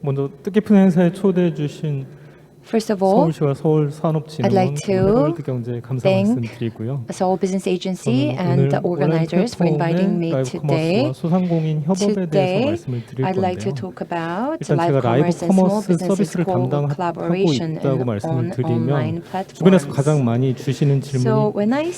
먼저 뜻깊은 행사에 초대해 주신 First of all, 서울시와 I'd 서울산업진흥원 like to 해월드경제 감사 thank 말씀드리고요. Seoul Business Agency 저는 and the 오늘 온라인 organizers for inviting 플랫폼의 me 라이브 today. 커머스와 소상공인 협업에 대해서 Today, 말씀을 드릴 I'd like to 건데요. talk about 일단 live 제가 라이브 commerce and small 커머스 businesses 서비스를 담당하고 collaboration 있다고 말씀을 on online 드리면 주변에서 가장 platforms. 많이 주시는 So 질문이 when I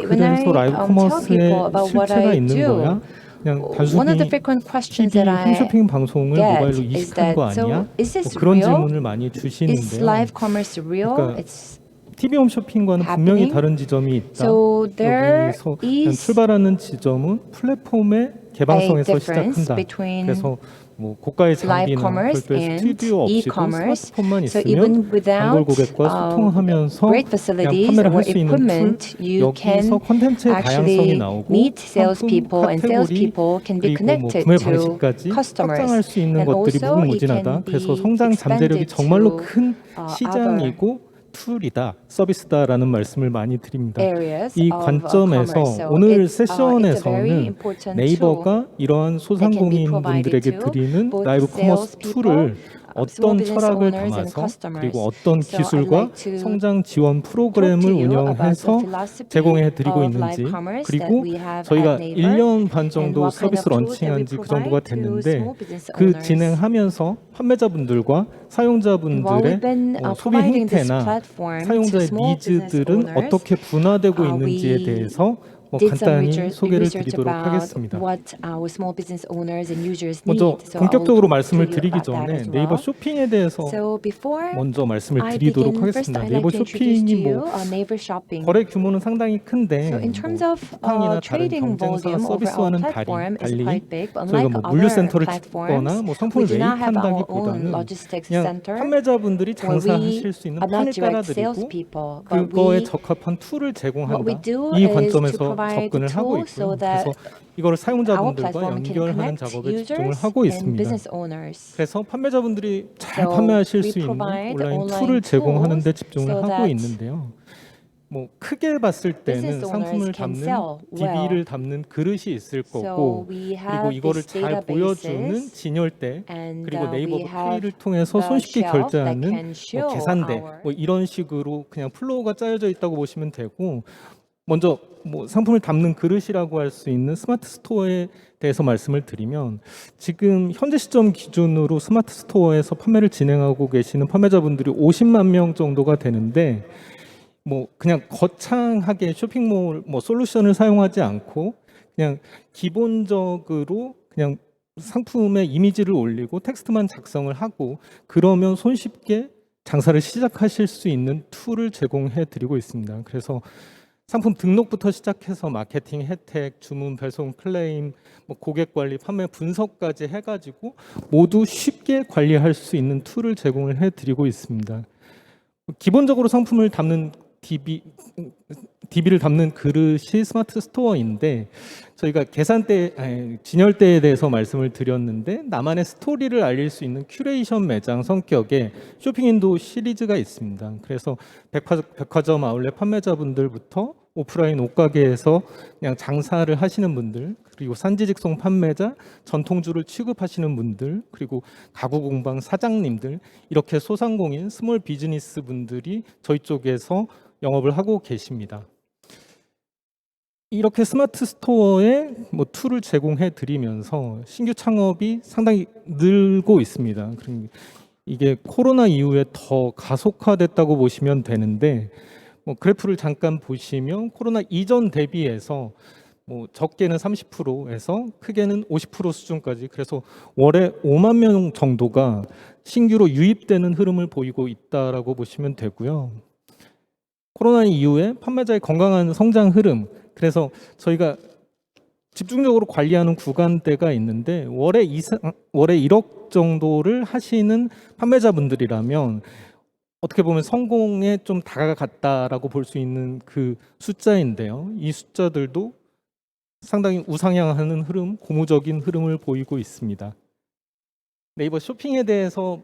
그래서 라이브 tell 커머스에 people about what 실체가 I 있는 거야? do, 그냥 one of the 단순히 frequent questions TV that I 홈쇼핑 방송을 get 모바일로 is 이식한 거 that, 아니야? so is this 그런 real? 질문을 많이 Is 주시는데요. live commerce real? 그러니까 It's TV 홈쇼핑과는 분명히 happening. 다른 지점이 있다. So there 여기서 그냥 is 출발하는 지점은 플랫폼의 개방성에서 a difference 시작한다. between 그래서 뭐 고가의 live 장비나 commerce 별도의 and 스튜디오 없이도 e-commerce. 스마트폰만 So 있으면 even 단골 without 고객과 소통하면서 great 그냥 facilities 판매를 or 할 수 있는 툴, equipment, you can 여기서 컨텐츠의 다양성이 actually 나오고 meet 상품 salespeople and 카테고리 salespeople can be 그리고 뭐 connected 구매 to 방식까지 customers. 확장할 수 있는 And 것들이 also it 무궁무진하다. can 그래서 be 성장 잠재력이 expanded 정말로 to 큰 other 시장이고 툴이다, 서비스다라는 말씀을 많이 드립니다. areas 이 of 관점에서 commerce. So 오늘 it's a very 세션에서는 important tool 네이버가 이러한 that can be 소상공인 provided 분들에게 to 드리는 both 라이브 커머스 salespeople, 툴을 small 어떤 business 철학을 owners and 담아서 customers. 그리고 어떤 So I'd 기술과 like to 성장 지원 talk 프로그램을 to you about the 운영해서 philosophy 제공해 드리고 of live 있는지, commerce that 그리고 we have 저희가 at Naver 1년 반 and 정도 what kind 서비스 of tools that we 런칭한 지 그 정도가 provide to 됐는데 small business 그 owners. 진행하면서 판매자분들과 And while we've 사용자분들의 been 소비 providing this 행태나 platform to 사용자의 small business 니즈들은 owners, 어떻게 분화되고 있는지에 we 대해서 did some 간단히 research 소개를 드리도록 about 하겠습니다. what our small business owners and users 먼저 need. So 본격적으로 I'll talk 말씀을 to you 드리기 about that 전에 as 네이버 well. 쇼핑에 대해서 So before 먼저 말씀을 I 드리도록 begin, first 하겠습니다. I'd 네이버 like to introduce 쇼핑이 to you 뭐 Naver Shopping. 거래 규모는 상당히 큰데 So in terms 뭐 of 쿠팡이나 다른 trading 경쟁사 volume over our 서비스와는 platform is 달리 quite big, but 저희가 unlike 뭐 other 물류 센터를 platforms, 짓거나 뭐 we 상품을 do not have our own 매입한다기보다는 logistics 그냥 center 판매자분들이 where we 장사하실 수 있는 are 판을 not direct 깔아드리고 salespeople, but 그거에 we 적합한 툴을 what we 제공한다. do 이 is to 관점에서 provide 접근을 하고 tools so 있고요. that 그래서 이거를 our 사용자분들과 platform can 연결하는 connect 작업에 집중을 users 하고 and 있습니다. business owners. 그래서 판매자분들이 잘 So 판매하실 we 수 있는 provide 온라인 online 툴을 제공하는 데 tools 집중을 so 하고 that 있는데요. 뭐 크게 봤을 때는 business owners 상품을 can 담는 sell well. DB를 담는 그릇이 있을 So 거고, we 그리고 have 이거를 these 잘 보여주는 databases 진열대, and 그리고 네이버 we have 페이를 통해서 the 손쉽게 shelf that 결제하는 can show 계산대, our 뭐 이런 식으로 그냥 플로우가 짜여져 있다고 보시면 되고, 먼저 뭐 상품을 담는 그릇이라고 할 수 있는 스마트 스토어에 대해서 말씀을 드리면, 지금 현재 시점 기준으로 스마트 스토어에서 판매를 진행하고 계시는 판매자분들이 50만 명 정도가 되는데, 뭐 그냥 거창하게 쇼핑몰 뭐 솔루션을 사용하지 않고 그냥 기본적으로 그냥 상품의 이미지를 올리고 텍스트만 작성을 하고 그러면 손쉽게 장사를 시작하실 수 있는 툴을 제공해 드리고 있습니다. 그래서 상품 등록부터 시작해서 마케팅, 혜택, 주문, 배송, 클레임, 뭐 고객 관리, 판매 분석까지 해가지고 모두 쉽게 관리할 수 있는 툴을 제공을 해드리고 있습니다. 기본적으로 상품을 담는 DB를 담는 그릇이 스마트 스토어인데, 저희가 진열대에 대해서 말씀을 드렸는데, 나만의 스토리를 알릴 수 있는 큐레이션 매장 성격의 쇼핑인도 시리즈가 있습니다. 그래서 백화점 아울렛 판매자분들부터 오프라인 옷가게에서 그냥 장사를 하시는 분들, 그리고 산지직송 판매자, 전통주를 취급하시는 분들, 그리고 가구 공방 사장님들, 이렇게 소상공인 스몰 비즈니스 분들이 저희 쪽에서 영업을 하고 계십니다. 이렇게 스마트 스토어에 뭐 툴을 제공해 드리면서 신규 창업이 상당히 늘고 있습니다. 이게 코로나 이후에 더 가속화됐다고 보시면 되는데, 뭐 그래프를 잠깐 보시면 코로나 이전 대비해서 뭐 적게는 30%에서 크게는 50% 수준까지, 그래서 월에 5만 명 정도가 신규로 유입되는 흐름을 보이고 있다라고 보시면 되고요. 코로나 이후에 판매자의 건강한 성장 흐름, 그래서 저희가 집중적으로 관리하는 구간대가 있는데 월에 1억 정도를 하시는 판매자분들이라면 어떻게 보면 성공에 좀 다가갔다라고 볼 수 있는 그 숫자인데요. 이 숫자들도 상당히 우상향하는 흐름, 고무적인 흐름을 보이고 있습니다. 네이버 쇼핑에 대해서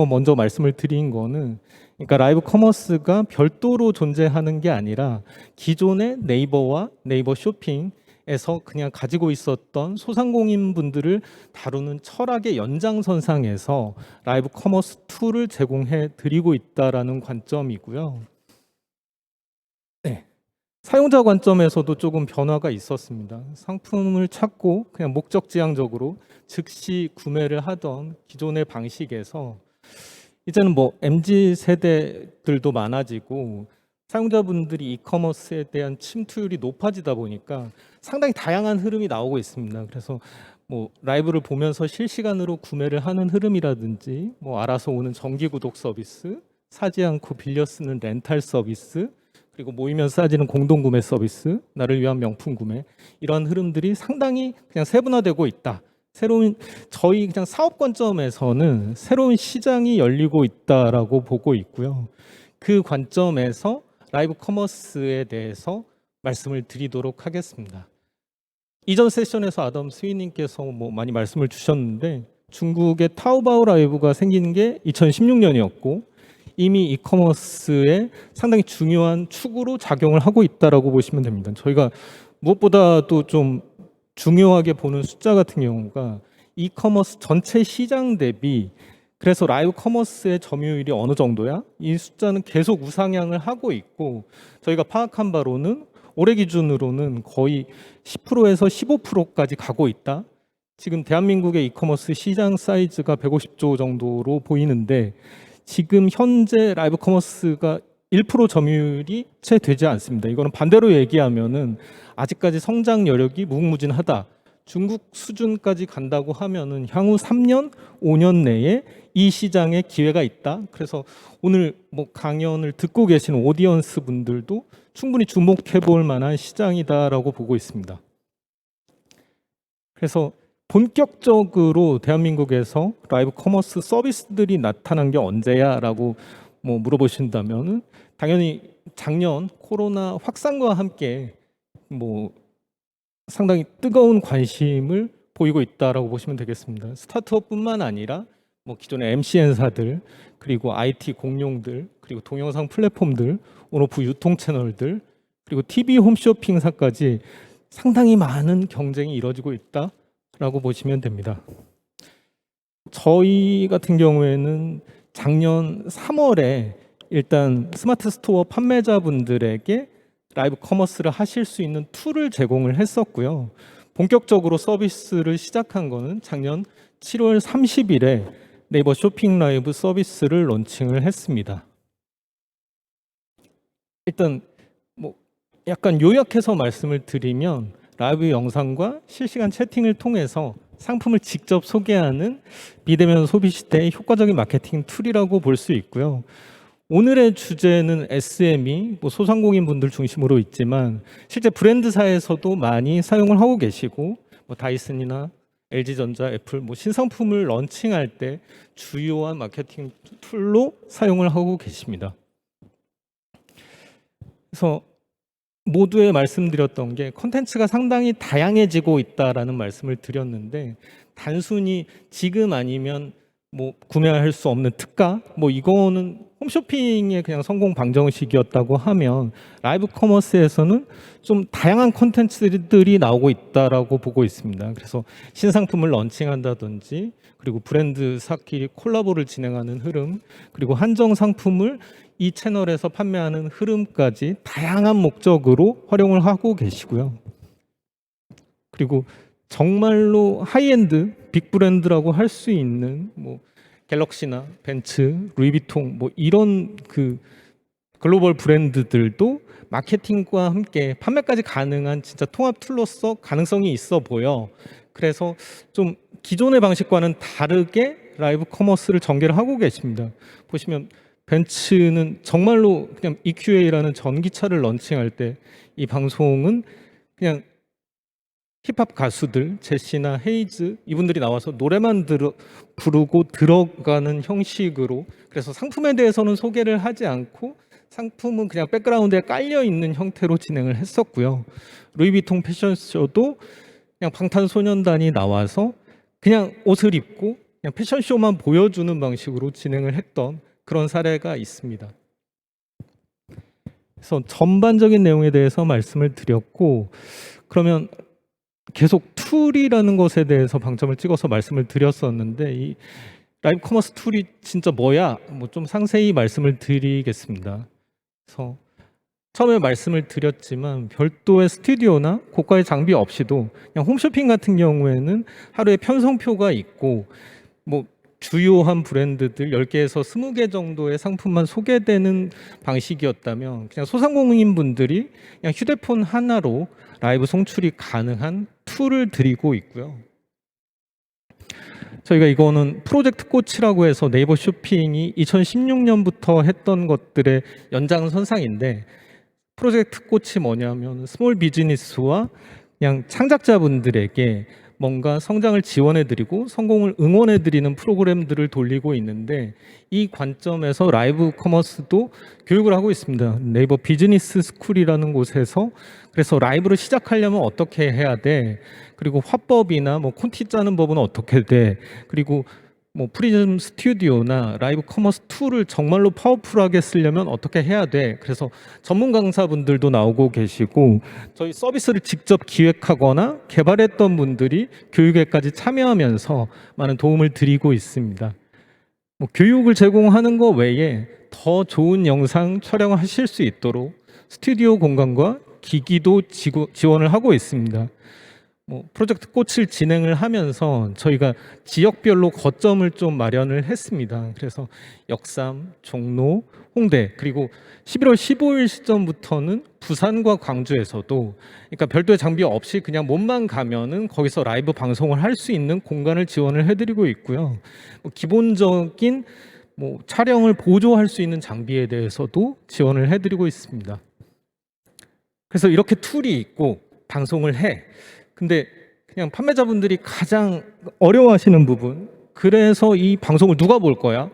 먼저 말씀을 드린 거는, 그러니까 라이브 커머스가 별도로 존재하는 게 아니라 기존의 네이버와 네이버 쇼핑, 에서 그냥 가지고 있었던 소상공인 분들을 다루는 철학의 연장선상에서 라이브 커머스 툴을 제공해 드리고 있다라는 관점이고요. 네. 사용자 관점에서도 조금 변화가 있었습니다. 상품을 찾고 그냥 목적지향적으로 즉시 구매를 하던 기존의 방식에서 이제는 뭐 MZ 세대들도 많아지고 사용자분들이 이커머스에 대한 침투율이 높아지다 보니까 상당히 다양한 흐름이 나오고 있습니다. 그래서 뭐 라이브를 보면서 실시간으로 구매를 하는 흐름이라든지 뭐 알아서 오는 정기 구독 서비스, 사지 않고 빌려 쓰는 렌탈 서비스, 그리고 모이면서 싸지는 공동 구매 서비스, 나를 위한 명품 구매, 이런 흐름들이 상당히 그냥 세분화되고 있다. 새로운 저희 그냥 사업 관점에서는 새로운 시장이 열리고 있다라고 보고 있고요. 그 관점에서 라이브 커머스에 대해서 말씀을 드리도록 하겠습니다. 이전 세션에서 아담 스위님께서 뭐 많이 말씀을 주셨는데 중국의 타오바오 라이브가 생긴 게 2016년이었고 이미 이커머스에 상당히 중요한 축으로 작용을 하고 있다라고 보시면 됩니다. 저희가 무엇보다도 좀 중요하게 보는 숫자 같은 경우가 이커머스 전체 시장 대비 그래서 라이브 커머스의 점유율이 어느 정도야? 이 숫자는 계속 우상향을 하고 있고 저희가 파악한 바로는 올해 기준으로는 거의 10%에서 15%까지 가고 있다. 지금 대한민국의 이커머스 시장 사이즈가 150조 정도로 보이는데 지금 현재 라이브 커머스가 1% 점유율이 채 되지 않습니다. 이거는 반대로 얘기하면은 아직까지 성장 여력이 무궁무진하다. 중국 수준까지 간다고 하면은 향후 3년, 5년 내에 이 시장에 기회가 있다. 그래서 오늘 뭐 강연을 듣고 계시는 오디언스 분들도 충분히 주목해 볼 만한 시장이다라고 보고 있습니다. 그래서 본격적으로 대한민국에서 라이브 커머스 서비스들이 나타난 게 언제야라고 뭐 물어보신다면은 당연히 작년 코로나 확산과 함께 뭐 상당히 뜨거운 관심을 보이고 있다라고 보시면 되겠습니다. 스타트업뿐만 아니라 뭐 기존의 MCN사들 그리고 IT 공룡들 그리고 동영상 플랫폼들 온오프 유통 채널들 그리고 TV 홈쇼핑사까지 상당히 많은 경쟁이 이루어지고 있다라고 보시면 됩니다. 저희 같은 경우에는 작년 3월에 일단 스마트 스토어 판매자분들에게 라이브 커머스를 하실 수 있는 툴을 제공을 했었고요. 본격적으로 서비스를 시작한 거는 작년 7월 30일에 네이버 쇼핑 라이브 서비스를 론칭을 했습니다. 일단 뭐 약간 요약해서 말씀을 드리면 라이브 영상과 실시간 채팅을 통해서 상품을 직접 소개하는 비대면 소비 시대의 효과적인 마케팅 툴이라고 볼 수 있고요. 오늘의 주제는 SME, 뭐 소상공인 분들 중심으로 있지만 실제 브랜드사에서도 많이 사용을 하고 계시고 뭐 다이슨이나 LG전자, 애플 뭐 신상품을 런칭할 때 주요한 마케팅 툴로 사용을 하고 계십니다. 그래서 모두에 말씀드렸던 게 콘텐츠가 상당히 다양해지고 있다라는 말씀을 드렸는데 단순히 지금 아니면 뭐 구매할 수 없는 특가 뭐 이거는 홈쇼핑의 그냥 성공 방정식이었다고 하면 라이브 커머스에서는 좀 다양한 콘텐츠들이 나오고 있다라고 보고 있습니다. 그래서 신상품을 런칭한다든지 그리고 브랜드사끼리 콜라보를 진행하는 흐름 그리고 한정 상품을 이 채널에서 판매하는 흐름까지 다양한 목적으로 활용을 하고 계시고요. 그리고 정말로 하이엔드 빅 브랜드라고 할 수 있는 뭐 갤럭시나 벤츠, 루이비통 뭐 이런 그 글로벌 브랜드들도 마케팅과 함께 판매까지 가능한 진짜 통합 툴로서 가능성이 있어 보여. 그래서 좀 기존의 방식과는 다르게 라이브 커머스를 전개를 하고 계십니다. 보시면 벤츠는 정말로 그냥 EQA라는 전기차를 런칭할 때 이 방송은 그냥 힙합 가수들 제시나 헤이즈 이분들이 나와서 노래만 부르고 들어가는 형식으로 그래서 상품에 대해서는 소개를 하지 않고 상품은 그냥 백그라운드에 깔려 있는 형태로 진행을 했었고요. 루이비통 패션쇼도 그냥 방탄소년단이 나와서 그냥 옷을 입고 그냥 패션쇼만 보여주는 방식으로 진행을 했던 그런 사례가 있습니다. 그래서 전반적인 내용에 대해서 말씀을 드렸고 그러면 계속 툴이라는 것에 대해서 방점을 찍어서 말씀을 드렸었는데 이 라이브 커머스 툴이 진짜 뭐야? 뭐 좀 상세히 말씀을 드리겠습니다. 그래서 처음에 말씀을 드렸지만 별도의 스튜디오나 고가의 장비 없이도 그냥 홈쇼핑 같은 경우에는 하루에 편성표가 있고 뭐 주요한 브랜드들 10개에서 20개 정도의 상품만 소개되는 방식이었다면 그냥 소상공인분들이 그냥 휴대폰 하나로 라이브 송출이 가능한 툴을 드리고 있고요. 저희가 이거는 프로젝트 꽃이라고 해서 네이버 쇼핑이 2016년부터 했던 것들의 연장선상인데 프로젝트 꽃이 뭐냐면 스몰 비즈니스와 그냥 창작자분들에게 뭔가 성장을 지원해드리고 성공을 응원해드리는 프로그램들을 돌리고 있는데 이 관점에서 라이브 커머스도 교육을 하고 있습니다. 네이버 비즈니스 스쿨이라는 곳에서 그래서 라이브를 시작하려면 어떻게 해야 돼? 그리고 화법이나 뭐 콘티 짜는 법은 어떻게 돼? 그리고 뭐 프리즘 스튜디오나 라이브 커머스 툴을 정말로 파워풀하게 쓰려면 어떻게 해야 돼? 그래서 전문 강사분들도 나오고 계시고 저희 서비스를 직접 기획하거나 개발했던 분들이 교육에까지 참여하면서 많은 도움을 드리고 있습니다. 뭐 교육을 제공하는 것 외에 더 좋은 영상 촬영을 하실 수 있도록 스튜디오 공간과 기기도 지원을 하고 있습니다. 뭐 프로젝트 꽃을 진행을 하면서 저희가 지역별로 거점을 좀 마련을 했습니다. 그래서 역삼, 종로, 홍대 그리고 11월 15일 시점부터는 부산과 광주에서도 그러니까 별도의 장비 없이 그냥 몸만 가면은 거기서 라이브 방송을 할 수 있는 공간을 지원을 해드리고 있고요. 뭐 기본적인 뭐 촬영을 보조할 수 있는 장비에 대해서도 지원을 해드리고 있습니다. 그래서 이렇게 툴이 있고 방송을 해. 근데 그냥 판매자분들이 가장 어려워하시는 부분, 그래서 이 방송을 누가 볼 거야?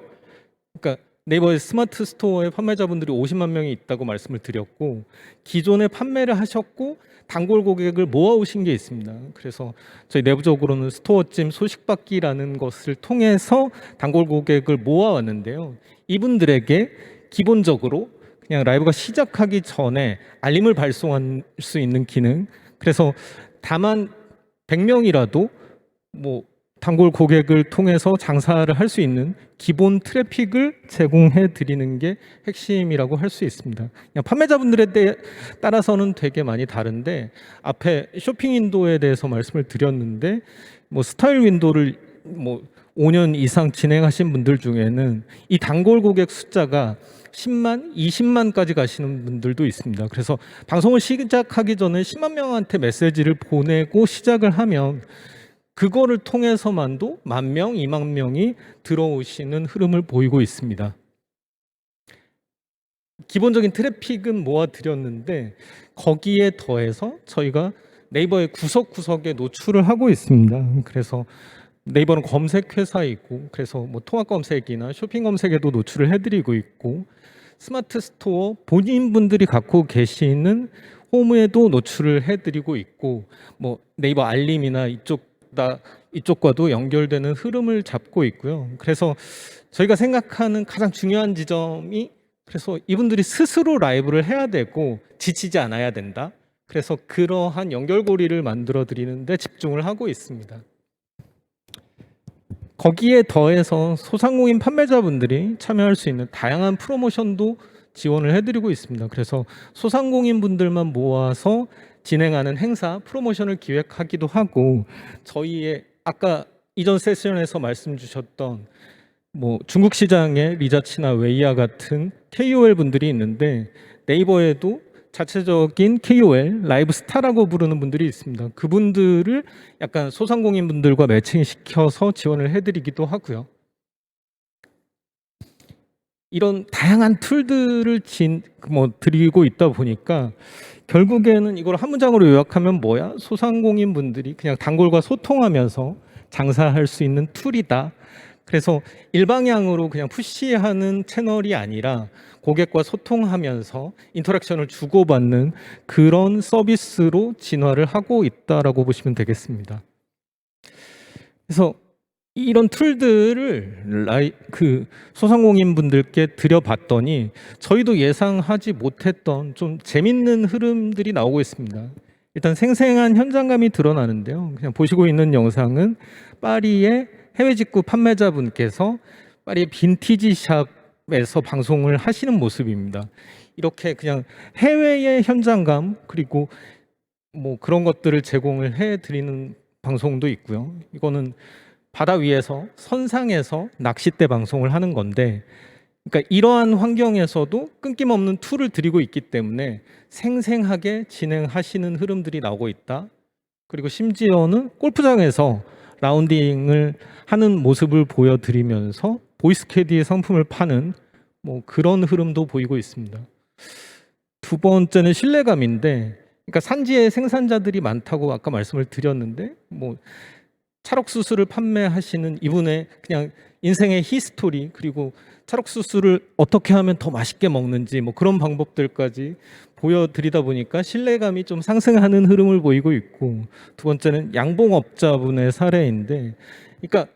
그러니까 네이버의 스마트 스토어에 판매자분들이 50만 명이 있다고 말씀을 드렸고 기존에 판매를 하셨고 단골 고객을 모아오신 게 있습니다. 그래서 저희 내부적으로는 스토어찜 소식받기라는 것을 통해서 단골 고객을 모아왔는데요. 이분들에게 기본적으로 그냥 라이브가 시작하기 전에 알림을 발송할 수 있는 기능, 그래서 다만 100명이라도 뭐 단골 고객을 통해서 장사를 할 수 있는 기본 트래픽을 제공해 드리는 게 핵심이라고 할 수 있습니다. 그냥 판매자분들에 따라서는 되게 많이 다른데 앞에 쇼핑 윈도우에 대해서 말씀을 드렸는데 뭐 스타일 윈도우를 뭐 5년 이상 진행하신 분들 중에는 이 단골 고객 숫자가 10만, 20만까지 가시는 분들도 있습니다. 그래서 방송을 시작하기 전에 10만 명한테 메시지를 보내고 시작을 하면 그거를 통해서만도 10,000명, 2만 명이 들어오시는 흐름을 보이고 있습니다. 기본적인 트래픽은 모아드렸는데 거기에 더해서 저희가 네이버의 구석구석에 노출을 하고 있습니다. 그래서 네이버는 검색 회사이고 그래서 뭐 통합 검색이나 쇼핑 검색에도 노출을 해드리고 있고 스마트 스토어 본인분들이 갖고 계시는 홈에도 노출을 해드리고 있고 뭐 네이버 알림이나 이쪽과도 연결되는 흐름을 잡고 있고요. 그래서 저희가 생각하는 가장 중요한 지점이 그래서 이분들이 스스로 라이브를 해야 되고 지치지 않아야 된다. 그래서 그러한 연결고리를 만들어 드리는데 집중을 하고 있습니다. 거기에 더해서 소상공인 판매자분들이 참여할 수 있는 다양한 프로모션도 지원을 해드리고 있습니다. 그래서 소상공인 분들만 모아서 진행하는 행사 프로모션을 기획하기도 하고 저희의 아까 이전 세션에서 말씀 주셨던 뭐 중국 시장의 리자치나 웨이야 같은 KOL 분들이 있는데 네이버에도 자체적인 KOL, 라이브 스타라고 부르는 분들이 있습니다. 그분들을 약간 소상공인 분들과 매칭시켜서 지원을 해드리기도 하고요. 이런 다양한 툴들을 드리고 있다 보니까 결국에는 이걸 한 문장으로 요약하면 뭐야? 소상공인 분들이 그냥 단골과 소통하면서 장사할 수 있는 툴이다. 그래서 일방향으로 그냥 푸시하는 채널이 아니라 고객과 소통하면서 인터랙션을 주고받는 그런 서비스로 진화를 하고 있다라고 보시면 되겠습니다. 그래서 이런 툴들을 소상공인 분들께 드려봤더니 저희도 예상하지 못했던 좀 재밌는 흐름들이 나오고 있습니다. 일단 생생한 현장감이 드러나는데요. 그냥 보시고 있는 영상은 파리의 해외 직구 판매자분께서 파리의 빈티지 샵에서 방송을 하시는 모습입니다. 이렇게 그냥 해외의 현장감 그리고 뭐 그런 것들을 제공을 해 드리는 방송도 있고요. 이거는 바다 위에서 선상에서 낚싯대 방송을 하는 건데, 그러니까 이러한 환경에서도 끊김없는 툴을 드리고 있기 때문에 생생하게 진행하시는 흐름들이 나오고 있다. 그리고 심지어는 골프장에서 라운딩을 하는 모습을 보여드리면서 보이스 캐디의 상품을 파는 뭐 그런 흐름도 보이고 있습니다. 두 번째는 신뢰감인데, 그러니까 산지에 생산자들이 많다고 아까 말씀을 드렸는데, 뭐 찰옥수수를 판매하시는 이분의 그냥 인생의 히스토리, 그리고 찰옥수수를 어떻게 하면 더 맛있게 먹는지 뭐 그런 방법들까지 보여드리다 보니까 신뢰감이 좀 상승하는 흐름을 보이고 있고, 두 번째는 양봉업자분의 사례인데, 그러니까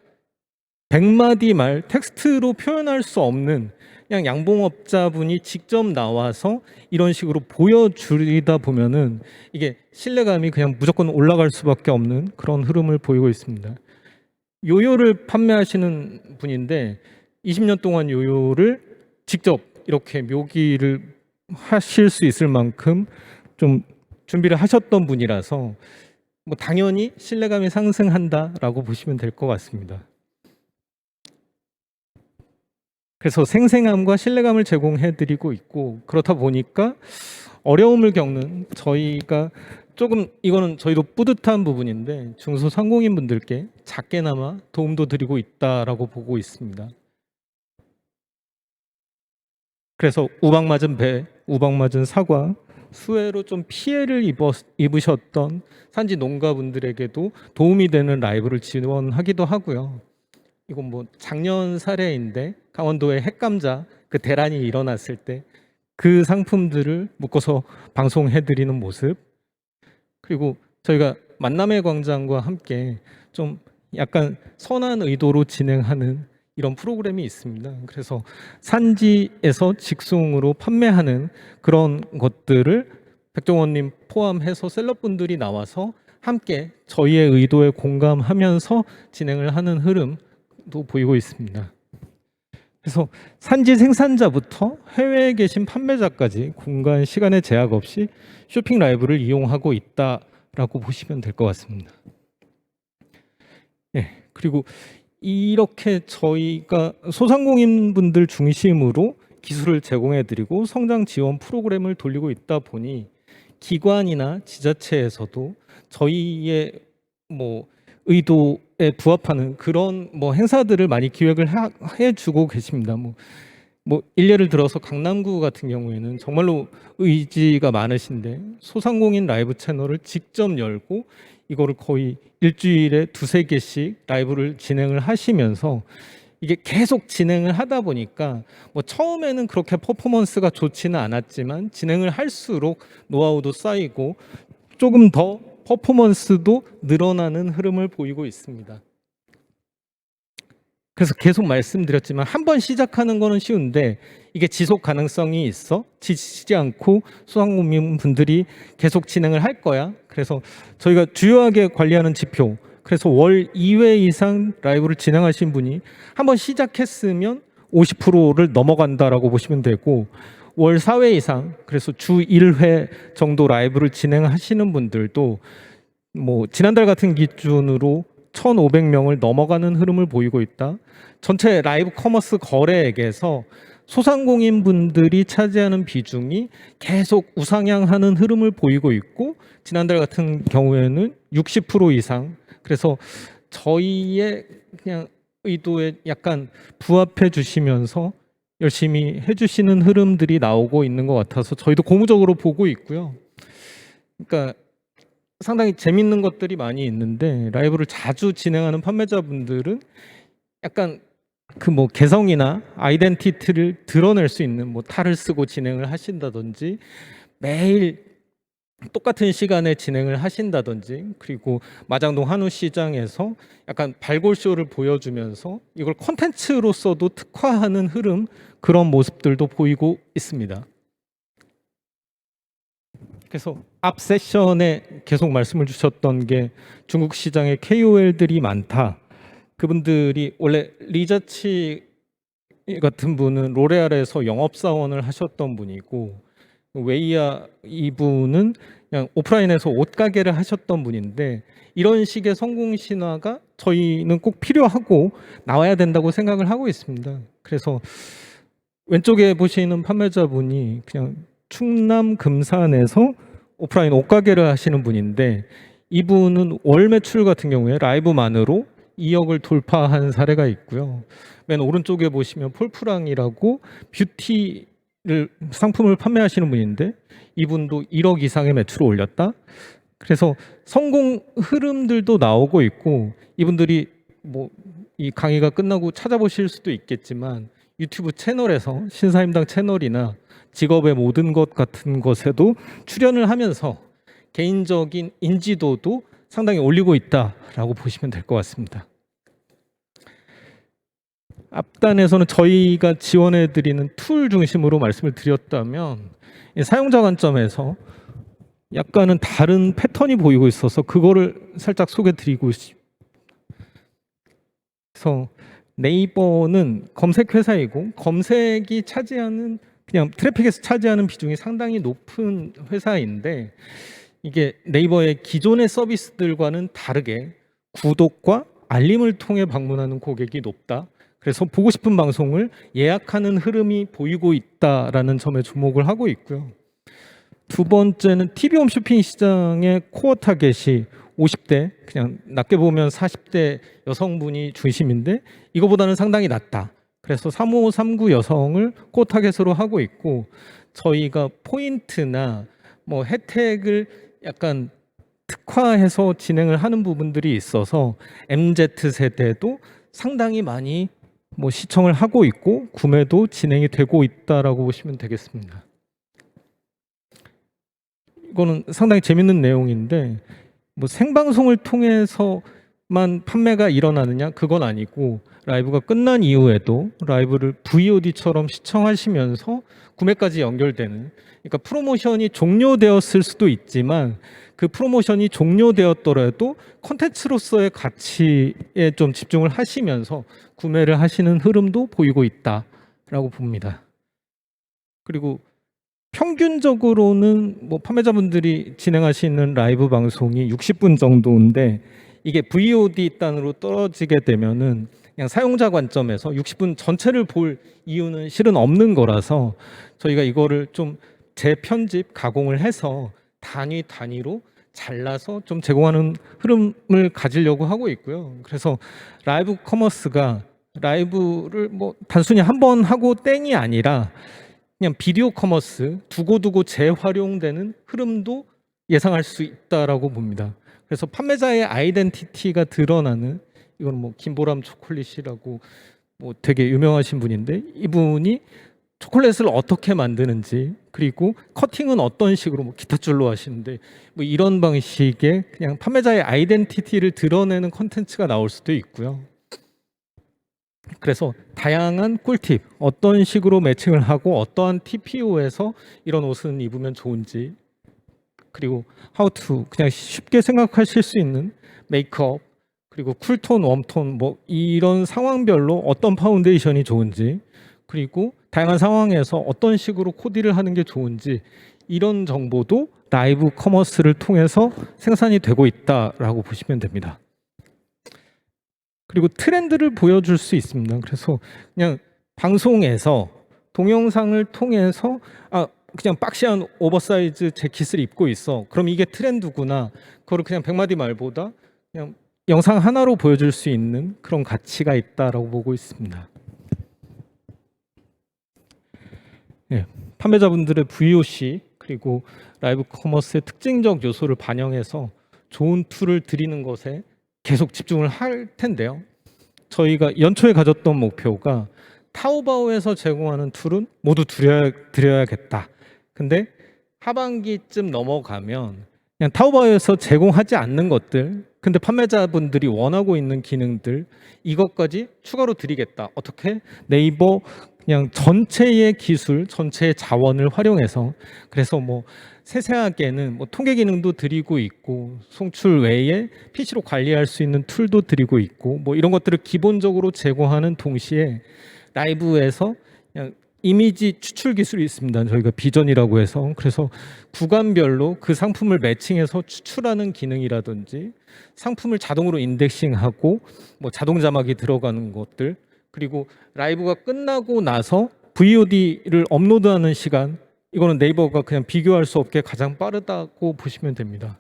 100마디 말 텍스트로 표현할 수 없는 그냥 양봉업자분이 직접 나와서 이런 식으로 보여주다 보면은 이게 신뢰감이 그냥 무조건 올라갈 수밖에 없는 그런 흐름을 보이고 있습니다. 요요를 판매하시는 분인데 20년 동안 요요를 직접 이렇게 묘기를 하실 수 있을 만큼 좀 준비를 하셨던 분이라서 뭐 당연히 신뢰감이 상승한다라고 보시면 될 것 같습니다. 그래서 생생함과 신뢰감을 제공해드리고 있고, 그렇다 보니까 어려움을 겪는 저희가 조금, 이거는 저희도 뿌듯한 부분인데 중소상공인 분들께 작게나마 도움도 드리고 있다라고 보고 있습니다. 그래서 우박 맞은 배, 우박 맞은 사과, 수해로 좀 피해를 입으셨던 산지 농가분들에게도 도움이 되는 라이브를 지원하기도 하고요. 이건 뭐 작년 사례인데 강원도의 핵감자 그 대란이 일어났을 때 그 상품들을 묶어서 방송해드리는 모습, 그리고 저희가 만남의 광장과 함께 좀 약간 선한 의도로 진행하는 이런 프로그램이 있습니다. 그래서 산지에서 직송으로 판매하는 그런 것들을 백종원님 포함해서 셀럽분들이 나와서 함께 저희의 의도에 공감하면서 진행을 하는 흐름도 보이고 있습니다. 그래서 산지 생산자부터 해외에 계신 판매자까지 공간 시간의 제약 없이 쇼핑 라이브를 이용하고 있다라고 보시면 될 것 같습니다. 예, 그리고 이렇게 저희가 소상공인 분들 중심으로 기술을 제공해 드리고 성장 지원 프로그램을 돌리고 있다 보니 기관이나 지자체에서도 저희의 뭐 의도에 부합하는 그런 뭐 행사들을 많이 기획을 해주고 계십니다. 뭐 일례를 들어서 강남구 같은 경우에는 정말로 의지가 많으신데 소상공인 라이브 채널을 직접 열고 이거를 거의 일주일에 2-3개씩 라이브를 진행을 하시면서 이게 계속 진행을 하다 보니까 뭐 처음에는 그렇게 퍼포먼스가 좋지는 않았지만 진행을 할수록 노하우도 쌓이고 조금 더 퍼포먼스도 늘어나는 흐름을 보이고 있습니다. 그래서 계속 말씀드렸지만 한 번 시작하는 거는 쉬운데 이게 지속 가능성이 있어 지치지 않고 소상공인 분들이 계속 진행을 할 거야. 그래서 저희가 주요하게 관리하는 지표, 그래서 월 2회 이상 라이브를 진행하신 분이 한 번 시작했으면 50%를 넘어간다라고 보시면 되고, 월 4회 이상, 그래서 주 1회 정도 라이브를 진행하시는 분들도 뭐 지난달 같은 기준으로 1,500명을 넘어가는 흐름을 보이고 있다. 전체 라이브 커머스 거래액에서 소상공인 분들이 차지하는 비중이 계속 우상향하는 흐름을 보이고 있고, 지난달 같은 경우에는 60% 이상, 그래서 저희의 그냥 의도에 약간 부합해 주시면서 열심히 해주시는 흐름들이 나오고 있는 것 같아서 저희도 고무적으로 보고 있고요. 그러니까 상당히 재밌는 것들이 많이 있는데 라이브를 자주 진행하는 판매자분들은 약간 그 뭐 개성이나 아이덴티티를 드러낼 수 있는 뭐 탈을 쓰고 진행을 하신다든지 매일 똑같은 시간에 진행을 하신다든지, 그리고 마장동 한우시장에서 약간 발골쇼를 보여주면서 이걸 콘텐츠로서도 특화하는 흐름, 그런 모습들도 보이고 있습니다. 그래서 앞 세션에 계속 말씀을 주셨던 게 중국 시장에 KOL들이 많다. 그분들이 원래 리자치 같은 분은 로레알에서 영업사원을 하셨던 분이고, 웨이야 이분은 그냥 오프라인에서 옷가게를 하셨던 분인데, 이런 식의 성공 신화가 저희는 꼭 필요하고 나와야 된다고 생각을 하고 있습니다. 그래서 왼쪽에 보시는 판매자분이 그냥 충남 금산에서 오프라인 옷가게를 하시는 분인데, 이분은 월 매출 같은 경우에 라이브만으로 2억을 돌파한 사례가 있고요. 맨 오른쪽에 보시면 폴프랑이라고 뷰티를 상품을 판매하시는 분인데, 이분도 1억 이상의 매출을 올렸다. 그래서 성공 흐름들도 나오고 있고, 이분들이 뭐 이 강의가 끝나고 찾아보실 수도 있겠지만 유튜브 채널에서 신사임당 채널이나 직업의 모든 것 같은 것에도 출연을 하면서 개인적인 인지도도 상당히 올리고 있다라고 보시면 될 것 같습니다. 앞단에서는 저희가 지원해드리는 툴 중심으로 말씀을 드렸다면, 사용자 관점에서 약간은 다른 패턴이 보이고 있어서 그거를 살짝 소개드리고 싶습니다. 그래서 네이버는 검색 회사이고, 검색이 차지하는 그냥 트래픽에서 차지하는 비중이 상당히 높은 회사인데, 이게 네이버의 기존의 서비스들과는 다르게 구독과 알림을 통해 방문하는 고객이 높다. 그래서 보고 싶은 방송을 예약하는 흐름이 보이고 있다라는 점에 주목을 하고 있고요. 두 번째는 TV 홈쇼핑 시장의 코어 타겟이 50대, 그냥 낮게 보면 40대 여성분이 중심인데, 이거보다는 상당히 낮다. 그래서 3539 여성을 코어 타겟으로 하고 있고, 저희가 포인트나 뭐 혜택을 약간 특화해서 진행을 하는 부분들이 있어서 MZ세대도 상당히 많이 뭐 시청을 하고 있고 구매도 진행이 되고 있다라고 보시면 되겠습니다. 이거는 상당히 재밌는 내용인데, 뭐 생방송을 통해서만 판매가 일어나느냐, 그건 아니고 라이브가 끝난 이후에도 라이브를 VOD처럼 시청하시면서 구매까지 연결되는, 그러니까 프로모션이 종료되었을 수도 있지만 그 프로모션이 종료되었더라도 콘텐츠로서의 가치에 좀 집중을 하시면서 구매를 하시는 흐름도 보이고 있다라고 봅니다. 그리고 평균적으로는 뭐 판매자분들이 진행하시는 라이브 방송이 60분 정도인데, 이게 VOD 단으로 떨어지게 되면은 그냥 사용자 관점에서 60분 전체를 볼 이유는 실은 없는 거라서 저희가 이거를 좀 재편집 가공을 해서 단위로 잘라서 좀 제공하는 흐름을 가지려고 하고 있고요. 그래서 라이브 커머스가 라이브를 뭐 단순히 한 번 하고 땡이 아니라 그냥 비디오 커머스 두고두고 재활용되는 흐름도 예상할 수 있다라고 봅니다. 그래서 판매자의 아이덴티티가 드러나는, 이건 뭐 김보람 초콜릿이라고 뭐 되게 유명하신 분인데, 이분이 초콜릿을 어떻게 만드는지, 그리고 커팅은 어떤 식으로, 뭐 기타 줄로 하시는데, 뭐 이런 방식의 그냥 판매자의 아이덴티티를 드러내는 컨텐츠가 나올 수도 있고요. 그래서 다양한 꿀팁, 어떤 식으로 매칭을 하고 어떠한 TPO에서 이런 옷은 입으면 좋은지, 그리고 how to, 그냥 쉽게 생각하실 수 있는 메이크업, 그리고 쿨톤, 웜톤, 뭐 이런 상황별로 어떤 파운데이션이 좋은지, 그리고 다양한 상황에서 어떤 식으로 코디를 하는 게 좋은지, 이런 정보도 라이브 커머스를 통해서 생산이 되고 있다라고 보시면 됩니다. 그리고 트렌드를 보여줄 수 있습니다. 그래서 그냥 방송에서 동영상을 통해서 그냥 박시한 오버사이즈 재킷을 입고 있어, 그럼 이게 트렌드구나, 그거를 그냥 100마디 말보다 그냥 영상 하나로 보여줄 수 있는 그런 가치가 있다라고 보고 있습니다. 네, 판매자분들의 VOC 그리고 라이브 커머스의 특징적 요소를 반영해서 좋은 툴을 드리는 것에 계속 집중을 할 텐데요. 저희가 연초에 가졌던 목표가 타오바오에서 제공하는 툴은 모두 드려야겠다. 근데 하반기쯤 넘어가면 그냥 타오바오에서 제공하지 않는 것들, 근데 판매자분들이 원하고 있는 기능들, 이것까지 추가로 드리겠다. 어떻게? 네이버 그냥 전체의 기술, 전체의 자원을 활용해서 그래서 뭐 세세하게는 뭐 통계 기능도 드리고 있고 송출 외에 PC로 관리할 수 있는 툴도 드리고 있고 뭐 이런 것들을 기본적으로 제공하는 동시에 라이브에서 그냥 이미지 추출 기술이 있습니다. 저희가 비전이라고 해서 그래서 구간별로 그 상품을 매칭해서 추출하는 기능이라든지 상품을 자동으로 인덱싱하고 뭐 자동 자막이 들어가는 것들 그리고 라이브가 끝나고 나서 VOD를 업로드하는 시간 이거는 네이버가 그냥 비교할 수 없게 가장 빠르다고 보시면 됩니다.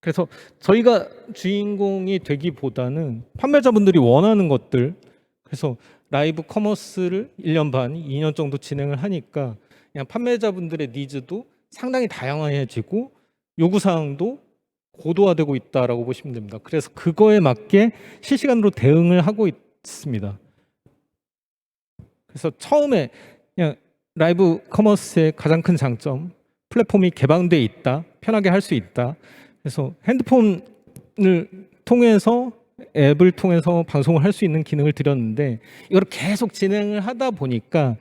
그래서 저희가 주인공이 되기보다는 판매자분들이 원하는 것들 그래서 라이브 커머스를 1년 반, 2년 정도 진행을 하니까 그냥 판매자분들의 니즈도 상당히 다양해지고 요구사항도 고도화되고 있다라고 보시면 됩니다. 그래서 그거에 맞게 실시간으로 대응을 하고 있습니다. 그래서 처음에 그냥 라이브 커머스의 가장 큰 장점, 플랫폼이 개방돼 있다, 편하게 할 수 있다. 그래서 핸드폰을 통해서 앱을 통해서 방송을 할 수 있는 기능을 드렸는데 이걸 계속 진행을 하다 보니까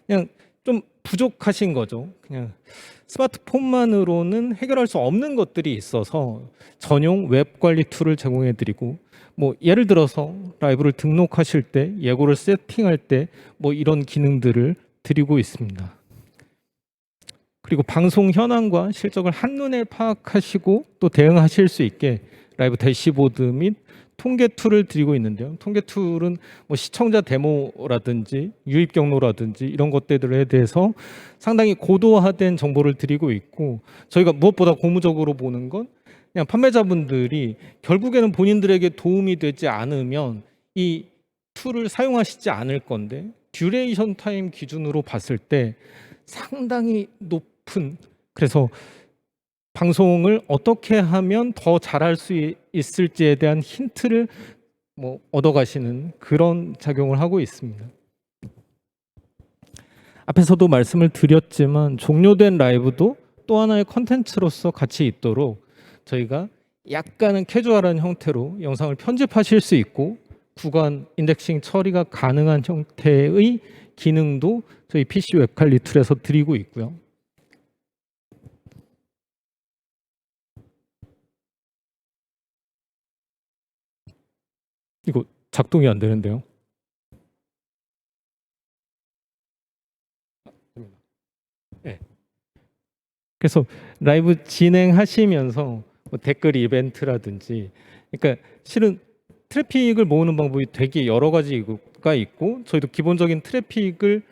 그냥 좀 부족하신 거죠. 그냥 스마트폰만으로는 해결할 수 없는 것들이 있어서 전용 웹 관리 툴을 제공해 드리고 뭐 예를 들어서 라이브를 등록하실 때 예고를 세팅할 때 뭐 이런 기능들을 드리고 있습니다. 그리고 방송 현황과 실적을 한눈에 파악하시고 또 대응하실 수 있게 라이브 대시보드 및 통계 툴을 드리고 있는데요. 통계 툴은 뭐 시청자 데모라든지 유입 경로라든지 이런 것들에 대해서 상당히 고도화된 정보를 드리고 있고 저희가 무엇보다 고무적으로 보는 건 그냥 판매자분들이 결국에는 본인들에게 도움이 되지 않으면 이 툴을 사용하시지 않을 건데 듀레이션 타임 기준으로 봤을 때 상당히 높은 그래서 방송을 어떻게 하면 더 잘할 수 있을지에 대한 힌트를 뭐 얻어가시는 그런 작용을 하고 있습니다. 앞에서도 말씀을 드렸지만 종료된 라이브도 또 하나의 컨텐츠로서 같이 있도록 저희가 약간은 캐주얼한 형태로 영상을 편집하실 수 있고 구간 인덱싱 처리가 가능한 형태의 기능도 저희 PC 웹관리 툴에서 드리고 있고요. 이거 작동이 안 되는데요. 네. 그래서 라이브 진행하시면서 뭐 댓글 이벤트라든지 그러니까 실은 트래픽을 모으는 방법이 되게 여러 가지가 있고 저희도 기본적인 트래픽을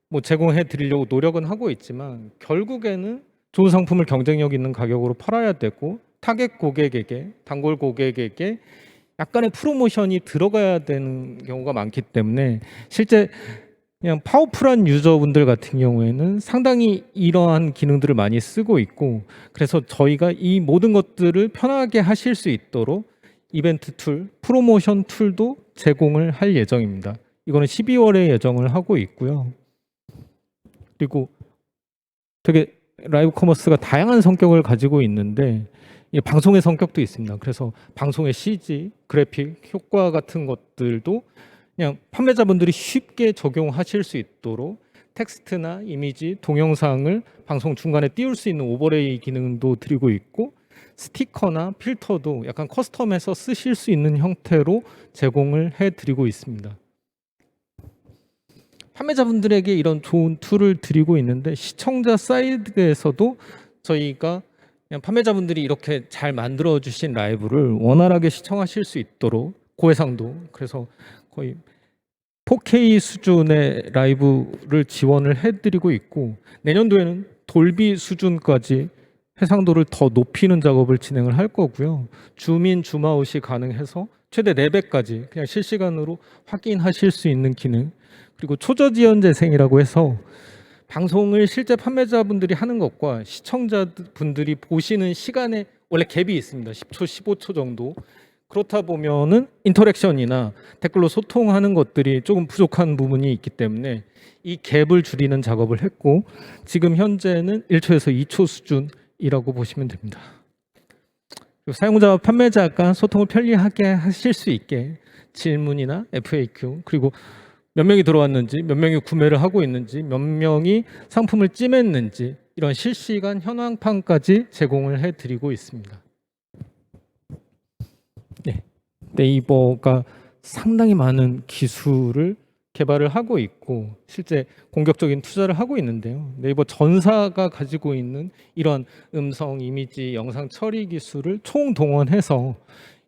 뭐 제공해 드리려고 노력은 하고 있지만 결국에는 좋은 상품을 경쟁력 있는 가격으로 팔아야 되고 타겟 고객에게 단골 고객에게 약간의 프로모션이 들어가야 되는 경우가 많기 때문에 실제 그냥 파워풀한 유저분들 같은 경우에는 상당히 이러한 기능들을 많이 쓰고 있고 그래서 저희가 이 모든 것들을 편하게 하실 수 있도록 이벤트 툴, 프로모션 툴도 제공을 할 예정입니다. 이거는 12월에 예정을 하고 있고요. 그리고 되게 라이브 커머스가 다양한 성격을 가지고 있는데 방송의 성격도 있습니다. 그래서 방송의 CG, 그래픽, 효과 같은 것들도 그냥 판매자분들이 쉽게 적용하실 수 있도록 텍스트나 이미지, 동영상을 방송 중간에 띄울 수 있는 오버레이 기능도 드리고 있고 스티커나 필터도 약간 커스텀해서 쓰실 수 있는 형태로 제공을 해드리고 있습니다. 판매자분들에게 이런 좋은 툴을 드리고 있는데 시청자 사이드에서도 저희가 그냥 판매자분들이 이렇게 잘 만들어 주신 라이브를 원활하게 시청하실 수 있도록 고해상도 그래서 거의 4K 수준의 라이브를 지원을 해드리고 있고 내년도에는 돌비 수준까지 해상도를 더 높이는 작업을 진행을 할 거고요. 줌인 줌아웃이 가능해서 최대 4배까지 그냥 실시간으로 확인하실 수 있는 기능 그리고 초저지연 재생이라고 해서 방송을 실제 판매자분들이 하는 것과 시청자분들이 보시는 시간에 원래 갭이 있습니다. 10초, 15초 정도. 그렇다 보면은 인터랙션이나 댓글로 소통하는 것들이 조금 부족한 부분이 있기 때문에 이 갭을 줄이는 작업을 했고 지금 현재는 1초에서 2초 수준이라고 보시면 됩니다. 그리고 사용자와 판매자가 소통을 편리하게 하실 수 있게 질문이나 FAQ 그리고 몇 명이 들어왔는지, 몇 명이 구매를 하고 있는지, 몇 명이 상품을 찜했는지 이런 실시간 현황판까지 제공을 해드리고 있습니다. 네, 네이버가 상당히 많은 기술을 개발을 하고 있고 실제 공격적인 투자를 하고 있는데요. 네이버 전사가 가지고 있는 이런 음성, 이미지, 영상 처리 기술을 총동원해서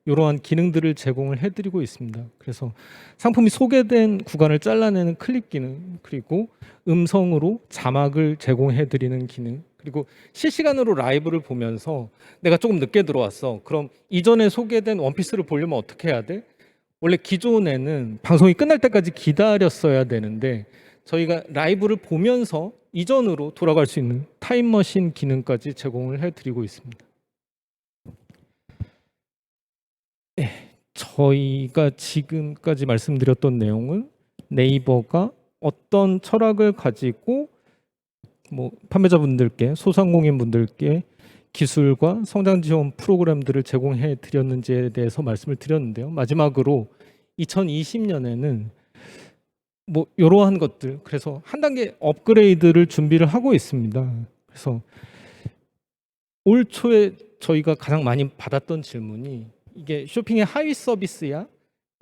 이러한 기능들을 제공을 해드리고 있습니다. 그래서 상품이 소개된 구간을 잘라내는 클립 기능, 그리고 음성으로 자막을 제공해드리는 기능, 그리고 실시간으로 라이브를 보면서 내가 조금 늦게 들어왔어. 그럼 이전에 소개된 원피스를 보려면 어떻게 해야 돼? 원래 기존에는 방송이 끝날 때까지 기다렸어야 되는데 저희가 라이브를 보면서 이전으로 돌아갈 수 있는 타임머신 기능까지 제공을 해드리고 있습니다. 저희가 지금까지 말씀드렸던 내용은 네이버가 어떤 철학을 가지고 판매자분들께, 소상공인분들께 기술과 성장 지원 프로그램들을 제공해 드렸는지에 대해서 말씀을 드렸는데요. 마지막으로 2020년에는 이러한 것들, 그래서 한 단계 업그레이드를 준비를 하고 있습니다. 그래서 올 초에 저희가 가장 많이 받았던 질문이 이게 쇼핑의 하위 서비스야?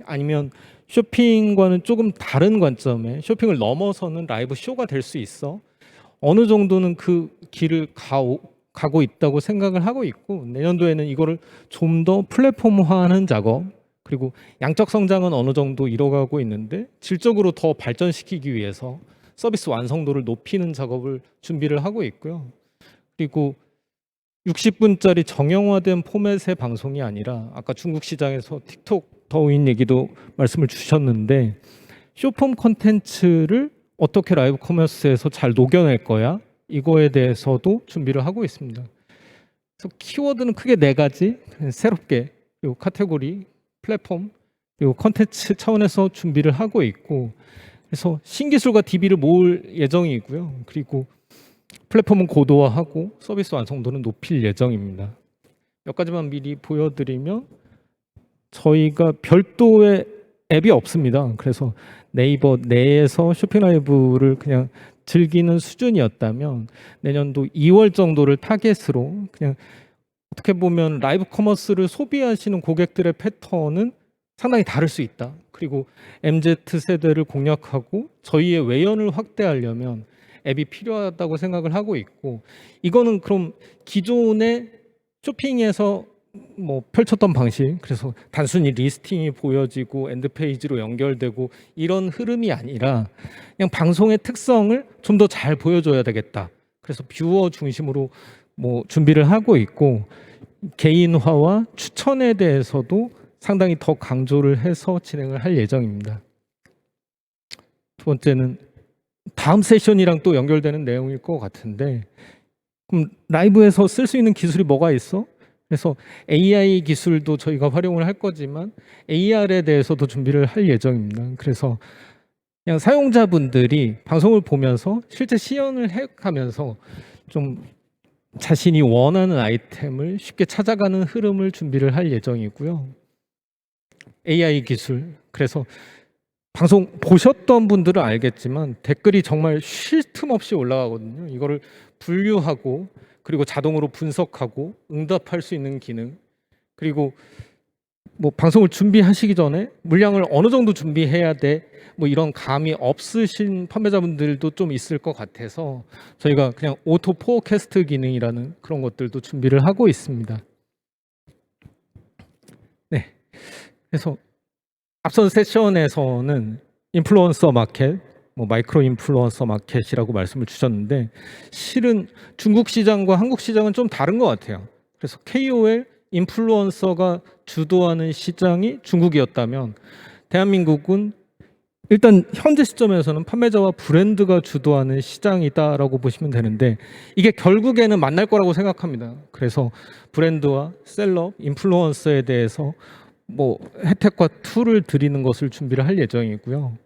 아니면 쇼핑과는 조금 다른 관점에 쇼핑을 넘어서는 라이브 쇼가 될 수 있어? 어느 정도는 그 길을 가고 있다고 생각을 하고 있고 내년도에는 이거를 좀 더 플랫폼화하는 작업, 그리고 양적 성장은 어느 정도 이뤄가고 있는데 질적으로 더 발전시키기 위해서 서비스 완성도를 높이는 작업을 준비를 하고 있고요. 그리고 60분짜리 정형화된 포맷의 방송이 아니라 아까 중국 시장에서 틱톡 더윈 얘기도 말씀을 주셨는데 쇼폼 콘텐츠를 어떻게 라이브 커머스에서 잘 녹여낼 거야? 이거에 대해서도 준비를 하고 있습니다. 그래서 키워드는 크게 4가지 새롭게 이 카테고리, 플랫폼, 그리고 콘텐츠 차원에서 준비를 하고 있고 그래서 신기술과 DB를 모을 예정이고요. 그리고 플랫폼은 고도화하고 서비스 완성도는 높일 예정입니다. 몇 가지만 미리 보여드리면 저희가 별도의 앱이 없습니다. 그래서 네이버 내에서 쇼핑 라이브를 그냥 즐기는 수준이었다면 내년도 2월 정도를 타겟으로 그냥 어떻게 보면 라이브 커머스를 소비하시는 고객들의 패턴은 상당히 다를 수 있다. 그리고 MZ세대를 공략하고 저희의 외연을 확대하려면 앱이 필요하다고 생각을 하고 있고 이거는 그럼 기존의 쇼핑에서 펼쳤던 방식, 그래서 단순히 리스팅이 보여지고 엔드페이지로 연결되고 이런 흐름이 아니라 그냥 방송의 특성을 좀 더 잘 보여줘야 되겠다. 그래서 뷰어 중심으로 준비를 하고 있고 개인화와 추천에 대해서도 상당히 더 강조를 해서 진행을 할 예정입니다. 두 번째는 다음 세션이랑 또 연결되는 내용일 것 같은데 그럼 라이브에서 쓸 수 있는 기술이 뭐가 있어? 그래서 AI 기술도 저희가 활용을 할 거지만 AR에 대해서도 준비를 할 예정입니다. 그래서 그냥 사용자분들이 방송을 보면서 실제 시연을 해가면서 좀 자신이 원하는 아이템을 쉽게 찾아가는 흐름을 준비를 할 예정이고요. AI 기술, 그래서 방송 보셨던 분들은 알겠지만 댓글이 정말 쉴 틈 없이 올라가거든요. 이거를 분류하고 그리고 자동으로 분석하고 응답할 수 있는 기능, 그리고 방송을 준비하시기 전에 물량을 어느 정도 준비해야 돼 이런 감이 없으신 판매자분들도 좀 있을 것 같아서 저희가 그냥 오토 포캐스트 기능이라는 그런 것들도 준비를 하고 있습니다. 네, 그래서 앞선 세션에서는 인플루언서 마켓, 마이크로 인플루언서 마켓이라고 말씀을 주셨는데 실은 중국 시장과 한국 시장은 좀 다른 것 같아요. 그래서 KOL, 인플루언서가 주도하는 시장이 중국이었다면 대한민국은 일단 현재 시점에서는 판매자와 브랜드가 주도하는 시장이다라고 보시면 되는데 이게 결국에는 만날 거라고 생각합니다. 그래서 브랜드와 셀럽, 인플루언서에 대해서 혜택과 툴을 드리는 것을 준비를 할 예정이고요.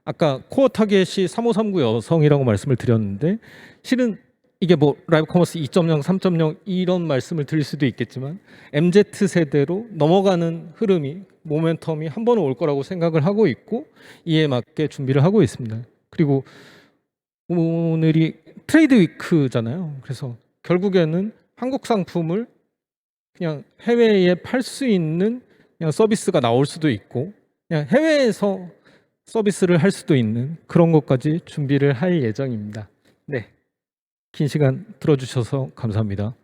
아까 코어 타겟이 3539 여성이라고 말씀을 드렸는데 실은 이게 뭐 라이브 커머스 2.0, 3.0 이런 말씀을 드릴 수도 있겠지만 MZ 세대로 넘어가는 흐름이 모멘텀이 한 번은 올 거라고 생각을 하고 있고 이에 맞게 준비를 하고 있습니다. 그리고 오늘이 트레이드 위크잖아요. 그래서 결국에는 한국 상품을 그냥 해외에 팔 수 있는 그냥 서비스가 나올 수도 있고 그냥 해외에서 서비스를 할 수도 있는 그런 것까지 준비를 할 예정입니다. 네, 긴 시간 들어주셔서 감사합니다.